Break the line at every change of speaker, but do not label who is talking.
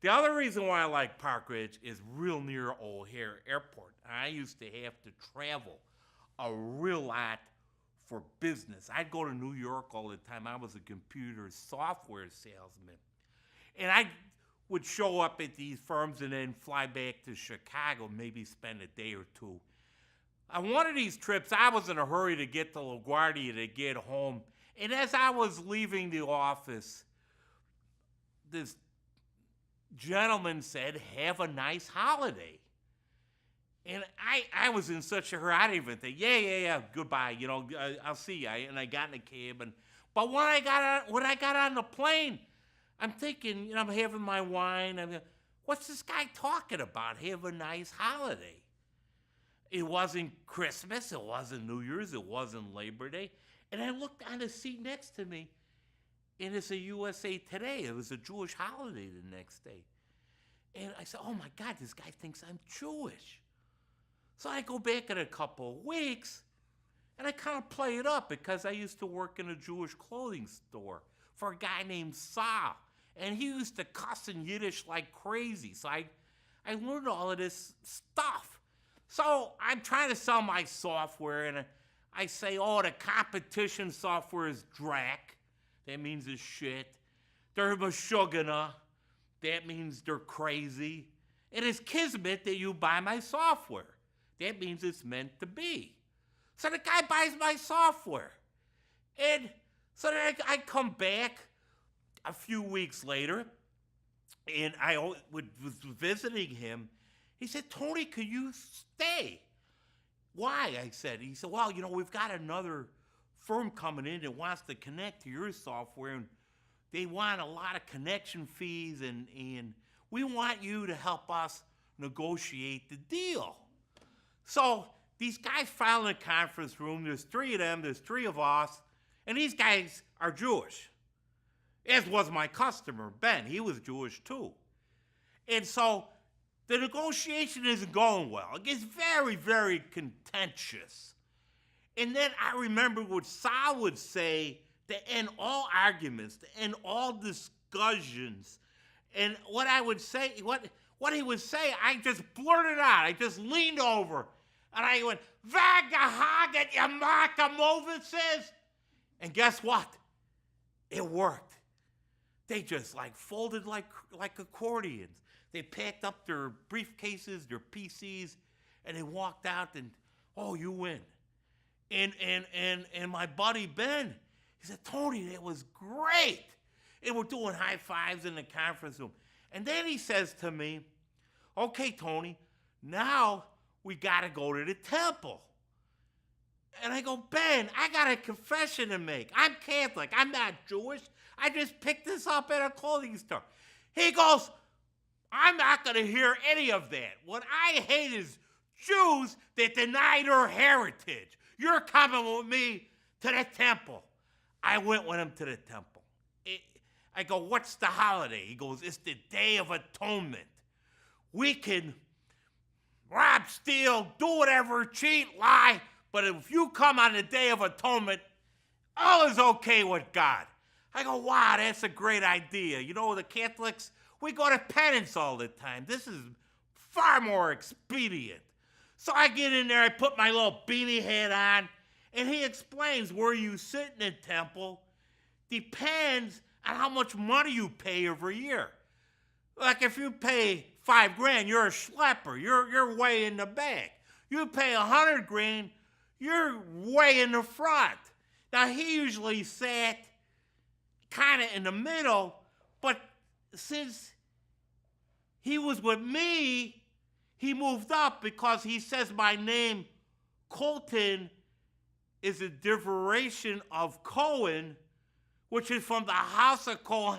The other reason why I like Park Ridge is real near O'Hare Airport. I used to have to travel a real lot for business. I'd go to New York all the time. I was a computer software salesman. And I would show up at these firms and then fly back to Chicago, maybe spend a day or two. On one of these trips, I was in a hurry to get to LaGuardia to get home. And as I was leaving the office, this gentleman said, "Have a nice holiday." And I was in such a hurry, I didn't even think, yeah, goodbye, I'll see you. And I got in the cab. But when I got on the plane, I'm thinking, I'm having my wine. What's this guy talking about? Have a nice holiday. It wasn't Christmas. It wasn't New Year's. It wasn't Labor Day. And I looked on the seat next to me, and it's a USA Today. It was a Jewish holiday the next day. And I said, oh, my God, this guy thinks I'm Jewish. So I go back in a couple of weeks, and I kind of play it up because I used to work in a Jewish clothing store for a guy named Sa. And he used to cuss in Yiddish like crazy. So I learned all of this stuff. So I'm trying to sell my software, and I say, oh, the competition software is drac. That means it's shit. They're mashugana. That means they're crazy. And it's kismet that you buy my software. That means it's meant to be. So the guy buys my software. And so then I come back a few weeks later, and I was visiting him. He said, Tony, could you stay? Why? I said. He said, well, we've got another firm coming in that wants to connect to your software, and they want a lot of connection fees, and we want you to help us negotiate the deal. So these guys file in the conference room. There's three of them. There's three of us. And these guys are Jewish, as was my customer, Ben. He was Jewish, too. And so the negotiation isn't going well. It gets very, very contentious. And then I remember what Sal would say to end all arguments, to end all discussions. And what I would say, what he would say, I just blurted out. I just leaned over. And I went, Vagahaget Yamaka Movices. And guess what? It worked. They just folded like accordions. They packed up their briefcases, their PCs, and they walked out and, oh, you win. And my buddy Ben, he said, Tony, that was great. And we're doing high fives in the conference room. And then he says to me, okay, Tony, now we got to go to the temple. And I go, Ben, I got a confession to make. I'm Catholic. I'm not Jewish. I just picked this up at a clothing store. He goes, I'm not going to hear any of that. What I hate is Jews that deny their heritage. You're coming with me to the temple. I went with him to the temple. I go, what's the holiday? He goes, it's the Day of Atonement. We can rob, steal, do whatever, cheat, lie, but if you come on the Day of Atonement, all is okay with God. I go, wow, that's a great idea. The Catholics, we go to penance all the time. This is far more expedient. So I get in there, I put my little beanie hat on, and he explains where you sit in the temple depends on how much money you pay every year. Like if you pay $5,000, you're a schlepper. You're way in the back. You pay $100,000, you're way in the front. Now he usually sat kind of in the middle, but since he was with me, he moved up because he says my name, Kolton, is a derivation of Cohen, which is from the house of Cohen.